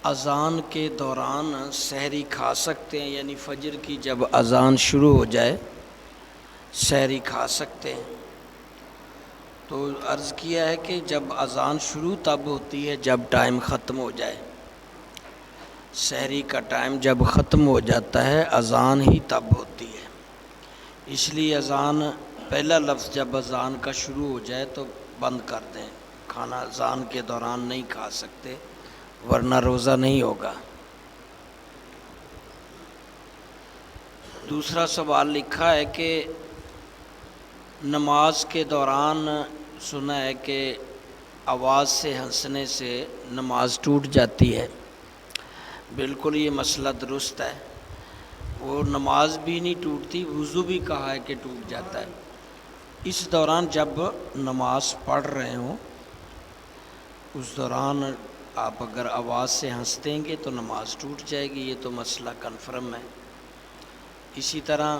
اذان کے دوران سحری کھا سکتے ہیں، یعنی فجر کی جب اذان شروع ہو جائے سحری کھا سکتے ہیں۔ تو عرض کیا ہے کہ جب اذان شروع تب ہوتی ہے جب ٹائم ختم ہو جائے، سحری کا ٹائم جب ختم ہو جاتا ہے اذان ہی تب ہوتی ہے۔ اس لیے اذان پہلا لفظ جب اذان کا شروع ہو جائے تو بند کر دیں، کھانا اذان کے دوران نہیں کھا سکتے ورنہ روزہ نہیں ہوگا۔ دوسرا سوال لکھا ہے کہ نماز کے دوران سنا ہے کہ آواز سے ہنسنے سے نماز ٹوٹ جاتی ہے۔ بالکل یہ مسئلہ درست ہے، وہ نماز بھی نہیں ٹوٹتی، وضو بھی کہا ہے کہ ٹوٹ جاتا ہے۔ اس دوران جب نماز پڑھ رہے ہوں اس دوران آپ اگر آواز سے ہنس دیں گے تو نماز ٹوٹ جائے گی، یہ تو مسئلہ کنفرم ہے۔ اسی طرح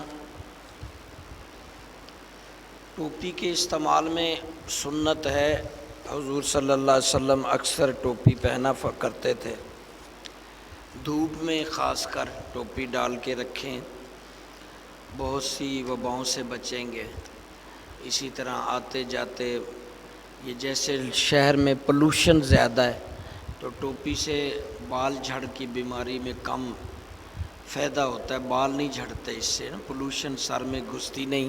ٹوپی کے استعمال میں سنت ہے، حضور صلی اللہ علیہ وسلم اکثر ٹوپی پہنا کرتے تھے، دھوپ میں خاص کر ٹوپی ڈال کے رکھیں، بہت سی وباؤں سے بچیں گے۔ اسی طرح آتے جاتے یہ جیسے شہر میں پولوشن زیادہ ہے تو ٹوپی سے بال جھڑ کی بیماری میں کم فائدہ ہوتا ہے، بال نہیں جھڑتے اس سے، پولوشن سر میں گھستی نہیں،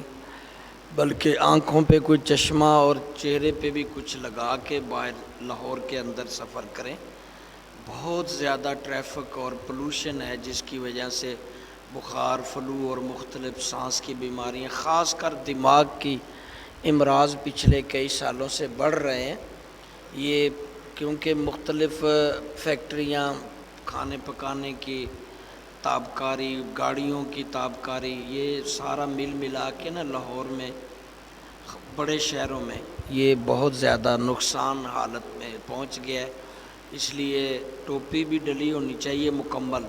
بلکہ آنکھوں پہ کوئی چشمہ اور چہرے پہ بھی کچھ لگا کے باہر لاہور کے اندر سفر کریں۔ بہت زیادہ ٹریفک اور پولوشن ہے جس کی وجہ سے بخار، فلو اور مختلف سانس کی بیماریاں، خاص کر دماغ کی امراض پچھلے کئی سالوں سے بڑھ رہے ہیں۔ یہ کیونکہ مختلف فیکٹریاں، کھانے پکانے کی تابکاری، گاڑیوں کی تابکاری، یہ سارا مل ملا کے نا لاہور میں بڑے شہروں میں یہ بہت زیادہ نقصان حالت میں پہنچ گیا ہے۔ اس لیے ٹوپی بھی ڈلی ہونی چاہیے مکمل،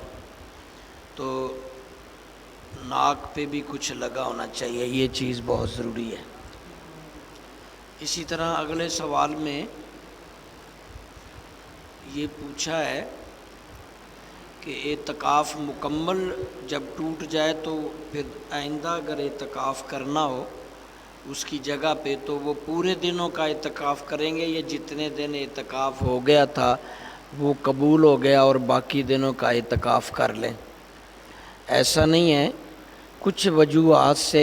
تو ناک پہ بھی کچھ لگا ہونا چاہیے، یہ چیز بہت ضروری ہے۔ اسی طرح اگلے سوال میں یہ پوچھا ہے کہ اعتکاف مکمل جب ٹوٹ جائے تو پھر آئندہ اگر اعتکاف کرنا ہو اس کی جگہ پہ تو وہ پورے دنوں کا اعتکاف کریں گے یا جتنے دن اعتکاف ہو گیا تھا وہ قبول ہو گیا اور باقی دنوں کا اعتکاف کر لیں؟ ایسا نہیں ہے، کچھ وجوہات سے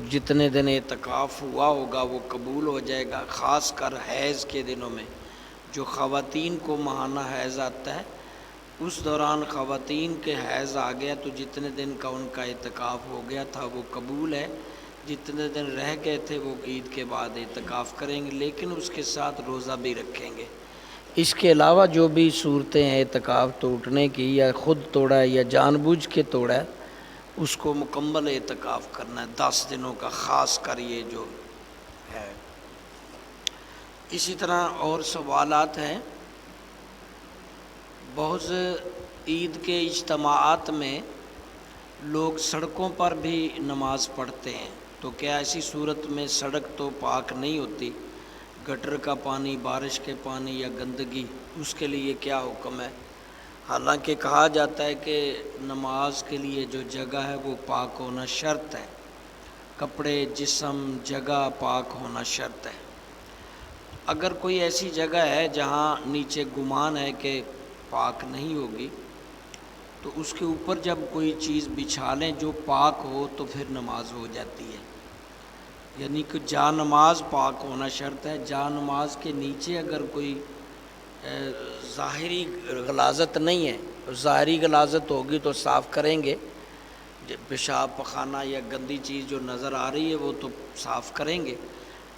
جتنے دن اعتکاف ہوا ہوگا وہ قبول ہو جائے گا، خاص کر حیض کے دنوں میں جو خواتین کو ماہانہ حیض آتا ہے اس دوران خواتین کے حیض آ گیا تو جتنے دن کا ان کا اعتکاف ہو گیا تھا وہ قبول ہے، جتنے دن رہ گئے تھے وہ عید کے بعد اعتکاف کریں گے، لیکن اس کے ساتھ روزہ بھی رکھیں گے۔ اس کے علاوہ جو بھی صورتیں ہیں اعتکاف ٹوٹنے کی، یا خود توڑا ہے یا جان بوجھ کے توڑا ہے، اس کو مکمل اعتکاف کرنا ہے 10 دنوں کا، خاص کر یہ جو ہے۔ اسی طرح اور سوالات ہیں، بہت عید کے اجتماعات میں لوگ سڑکوں پر بھی نماز پڑھتے ہیں، تو کیا ایسی صورت میں سڑک تو پاک نہیں ہوتی؟ گٹر کا پانی، بارش کے پانی یا گندگی، اس کے لیے کیا حکم ہے؟ حالانکہ کہا جاتا ہے کہ نماز کے لیے جو جگہ ہے وہ پاک ہونا شرط ہے، کپڑے، جسم، جگہ پاک ہونا شرط ہے۔ اگر کوئی ایسی جگہ ہے جہاں نیچے گمان ہے کہ پاک نہیں ہوگی تو اس کے اوپر جب کوئی چیز بچھا لیں جو پاک ہو تو پھر نماز ہو جاتی ہے، یعنی کہ جا نماز پاک ہونا شرط ہے۔ جا نماز کے نیچے اگر کوئی ظاہری غلاظت نہیں ہے، ظاہری غلاظت ہوگی تو صاف کریں گے، پیشاب پخانہ یا گندی چیز جو نظر آ رہی ہے وہ تو صاف کریں گے،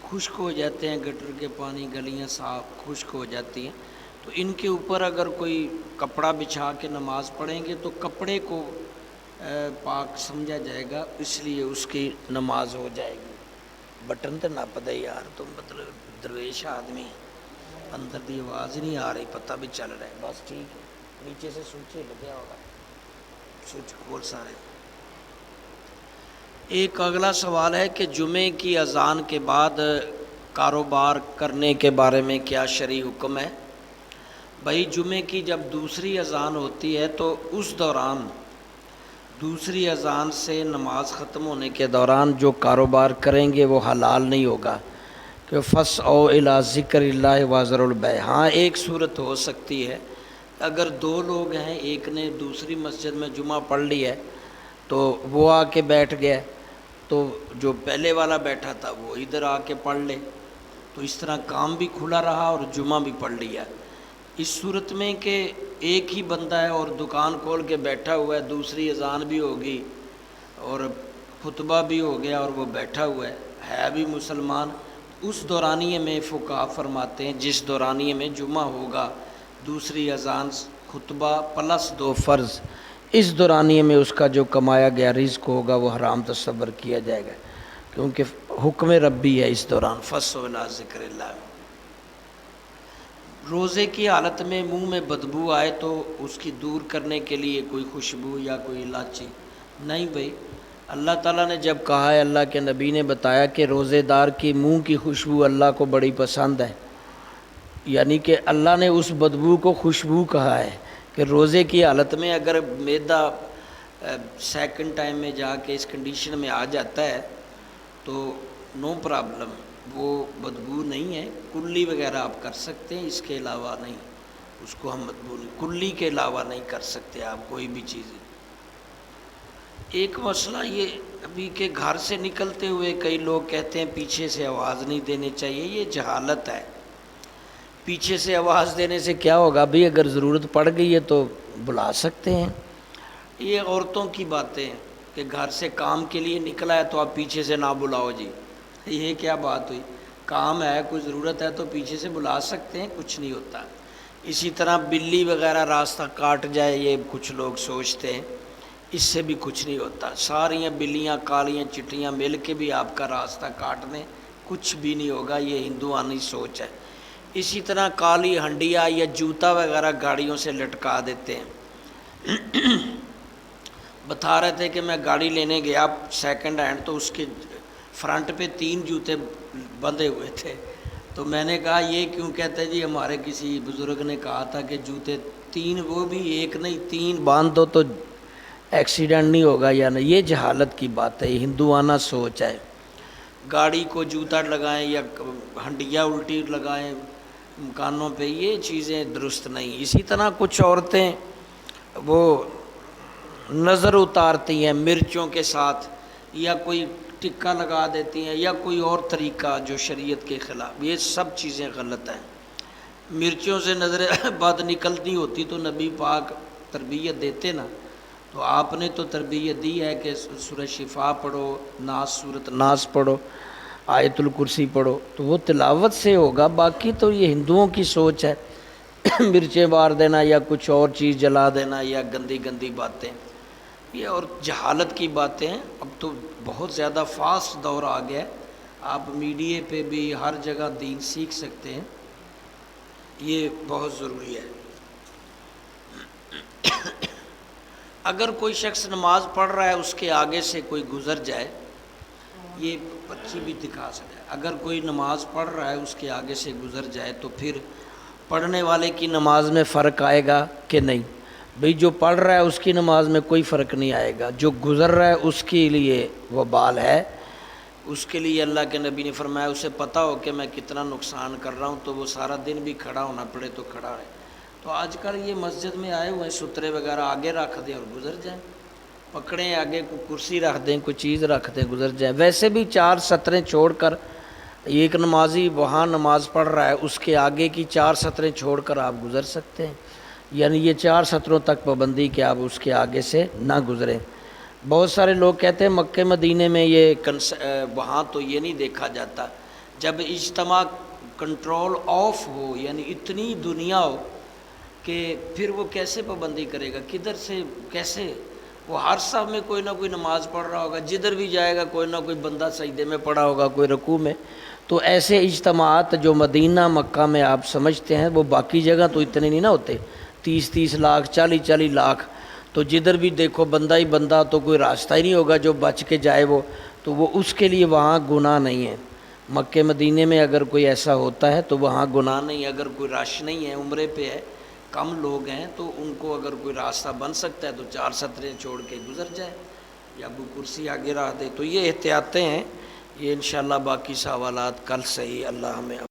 خشک ہو جاتے ہیں گٹر کے پانی، گلیاں صاف خشک ہو جاتی ہیں، تو ان کے اوپر اگر کوئی کپڑا بچھا کے نماز پڑھیں گے تو کپڑے کو پاک سمجھا جائے گا، اس لیے اس کی نماز ہو جائے گی۔ بٹن تو نپ دے یار، تم مطلب درویش آدمی اندر دی آواز نہیں آ رہی، پتہ بھی چل رہا ہے، بس ٹھیک ہے، نیچے سے سوئچ لگیا ہوگا، سوئچ کھول سارے۔ ایک اگلا سوال ہے کہ جمعے کی اذان کے بعد کاروبار کرنے کے بارے میں کیا شرعی حکم ہے؟ بھائی جمعے کی جب دوسری اذان ہوتی ہے تو اس دوران دوسری اذان سے نماز ختم ہونے کے دوران جو کاروبار کریں گے وہ حلال نہیں ہوگا کہ فَاسْعَوْا إِلَىٰ ذِكْرِ اللَّهِ وَذَرُوا الْبَيْعَ۔ ہاں ایک صورت ہو سکتی ہے، اگر دو لوگ ہیں، ایک نے دوسری مسجد میں جمعہ پڑھ لی ہے تو وہ آ کے بیٹھ گیا، تو جو پہلے والا بیٹھا تھا وہ ادھر آ کے پڑھ لے، تو اس طرح کام بھی کھلا رہا اور جمعہ بھی پڑھ لیا۔ اس صورت میں کہ ایک ہی بندہ ہے اور دکان کھول کے بیٹھا ہوا ہے، دوسری اذان بھی ہوگی اور خطبہ بھی ہو گیا اور وہ بیٹھا ہوا ہے بھی مسلمان، اس دورانیے میں فقہا فرماتے ہیں جس دورانیے میں جمعہ ہوگا، دوسری اذان خطبہ پلس 2 فرض، اس دورانیے میں اس کا جو کمایا گیا رزق ہوگا وہ حرام تصور کیا جائے گا، کیونکہ حکم ربی ہے اس دوران فَاسْعَوْا إِلَىٰ ذِكْرِ اللَّهِ۔ روزے کی حالت میں منہ میں بدبو آئے تو اس کی دور کرنے کے لیے کوئی خوشبو یا کوئی الائچی نہیں بھائی، اللہ تعالیٰ نے جب کہا ہے، اللہ کے نبی نے بتایا کہ روزے دار کی منہ کی خوشبو اللہ کو بڑی پسند ہے، یعنی کہ اللہ نے اس بدبو کو خوشبو کہا ہے کہ روزے کی حالت میں اگر معدہ سیکنڈ ٹائم میں جا کے اس کنڈیشن میں آ جاتا ہے تو نو پرابلم، وہ بدبو نہیں ہے، کلی وغیرہ آپ کر سکتے ہیں، اس کے علاوہ نہیں، اس کو ہم بدبو نہیں، کلی کے علاوہ نہیں کر سکتے آپ کوئی بھی چیز۔ ایک مسئلہ یہ ابھی کہ گھر سے نکلتے ہوئے کئی لوگ کہتے ہیں پیچھے سے آواز نہیں دینی چاہیے، یہ جہالت ہے۔ پیچھے سے آواز دینے سے کیا ہوگا بھی، اگر ضرورت پڑ گئی ہے تو بلا سکتے ہیں، یہ عورتوں کی باتیں ہیں کہ گھر سے کام کے لیے نکلا ہے تو آپ پیچھے سے نہ بلاؤ جی، یہ کیا بات ہوئی، کام ہے کوئی ضرورت ہے تو پیچھے سے بلا سکتے ہیں، کچھ نہیں ہوتا۔ اسی طرح بلی وغیرہ راستہ کاٹ جائے، یہ کچھ لوگ سوچتے ہیں، اس سے بھی کچھ نہیں ہوتا، ساریاں بلیاں کالیاں چٹیاں مل کے بھی آپ کا راستہ کاٹ دیں، کچھ بھی نہیں ہوگا، یہ ہندوانی سوچ ہے۔ اسی طرح کالی ہنڈیا یا جوتا وغیرہ گاڑیوں سے لٹکا دیتے ہیں۔ بتا رہے تھے کہ میں گاڑی لینے گیا سیکنڈ ہینڈ، تو اس کے فرنٹ پہ 3 جوتے بندھے ہوئے تھے، تو میں نے کہا یہ کیوں کہتے جی، ہمارے کسی بزرگ نے کہا تھا کہ جوتے 3، وہ بھی ایک نہیں 3 باندھ دو تو ایکسیڈنٹ نہیں ہوگا یا نہیں، یہ جہالت کی بات ہے، یہ ہندوانہ سوچ ہے۔ گاڑی کو جوتا لگائیں یا ہنڈیا الٹی لگائیں کانوں پہ، یہ چیزیں درست نہیں۔ اسی طرح کچھ عورتیں وہ نظر اتارتی ہیں مرچوں کے ساتھ، یا کوئی ٹکا لگا دیتی ہیں، یا کوئی اور طریقہ جو شریعت کے خلاف، یہ سب چیزیں غلط ہیں۔ مرچوں سے نظر بد نکلتی ہوتی تو نبی پاک تربیت دیتے نا، تو آپ نے تو تربیت دی ہے کہ سورہ شفا پڑھو، سورۃ ناس پڑھو، آیت الکرسی پڑھو، تو وہ تلاوت سے ہوگا، باقی تو یہ ہندوؤں کی سوچ ہے، مرچیں مار دینا یا کچھ اور چیز جلا دینا یا گندی گندی باتیں، یہ اور جہالت کی باتیں ہیں۔ اب تو بہت زیادہ فاسٹ دور آ گیا ہے، آپ میڈیا پہ بھی ہر جگہ دین سیکھ سکتے ہیں، یہ بہت ضروری ہے۔ اگر کوئی شخص نماز پڑھ رہا ہے، اس کے آگے سے کوئی گزر جائے، یہ پرچی بھی دکھا سکتا ہے، اگر کوئی نماز پڑھ رہا ہے اس کے آگے سے گزر جائے تو پھر پڑھنے والے کی نماز میں فرق آئے گا کہ نہیں؟ بھئی جو پڑھ رہا ہے اس کی نماز میں کوئی فرق نہیں آئے گا، جو گزر رہا ہے اس کے لیے وبال ہے، اس کے لیے اللہ کے نبی نے فرمایا اسے پتہ ہو کہ میں کتنا نقصان کر رہا ہوں تو وہ سارا دن بھی کھڑا ہونا پڑے تو کھڑا ہے۔ تو آج کل یہ مسجد میں آئے ہوئے سترے وغیرہ آگے رکھ دیں اور گزر جائیں، پکڑیں آگے کوئی کرسی رکھ دیں، کوئی چیز رکھ دیں، گزر جائیں۔ ویسے بھی 4 سطریں چھوڑ کر ایک نمازی وہاں نماز پڑھ رہا ہے، اس کے آگے کی 4 سطریں چھوڑ کر آپ گزر سکتے ہیں، یعنی یہ 4 سطروں تک پابندی کہ آپ اس کے آگے سے نہ گزریں۔ بہت سارے لوگ کہتے ہیں مکہ مدینے میں یہ وہاں تو یہ نہیں دیکھا جاتا، جب اجتماع کنٹرول آف ہو، یعنی اتنی دنیا ہو کہ پھر وہ کیسے پابندی کرے گا، کدھر سے کیسے؟ وہ ہر صف میں کوئی نہ کوئی نماز پڑھ رہا ہوگا، جدھر بھی جائے گا کوئی نہ کوئی بندہ سجدے میں پڑا ہوگا، کوئی رکوع میں۔ تو ایسے اجتماعات جو مدینہ مکہ میں آپ سمجھتے ہیں وہ باقی جگہ تو اتنے نہیں نہ ہوتے، 30 لاکھ 40 لاکھ، تو جدھر بھی دیکھو بندہ ہی بندہ، تو کوئی راستہ ہی نہیں ہوگا جو بچ کے جائے وہ، تو وہ اس کے لیے وہاں گناہ نہیں ہے۔ مکہ مدینے میں اگر کوئی ایسا ہوتا ہے تو وہاں گناہ نہیں ہے، اگر کوئی رش نہیں ہے، عمرے پہ ہے، کم لوگ ہیں تو ان کو اگر کوئی راستہ بن سکتا ہے تو 4 سطریں چھوڑ کے گزر جائے یا وہ کرسی آگے رکھ دے. تو یہ احتیاطیں ہیں. یہ انشاءاللہ باقی سوالات کل صحیح اللہ ہمیں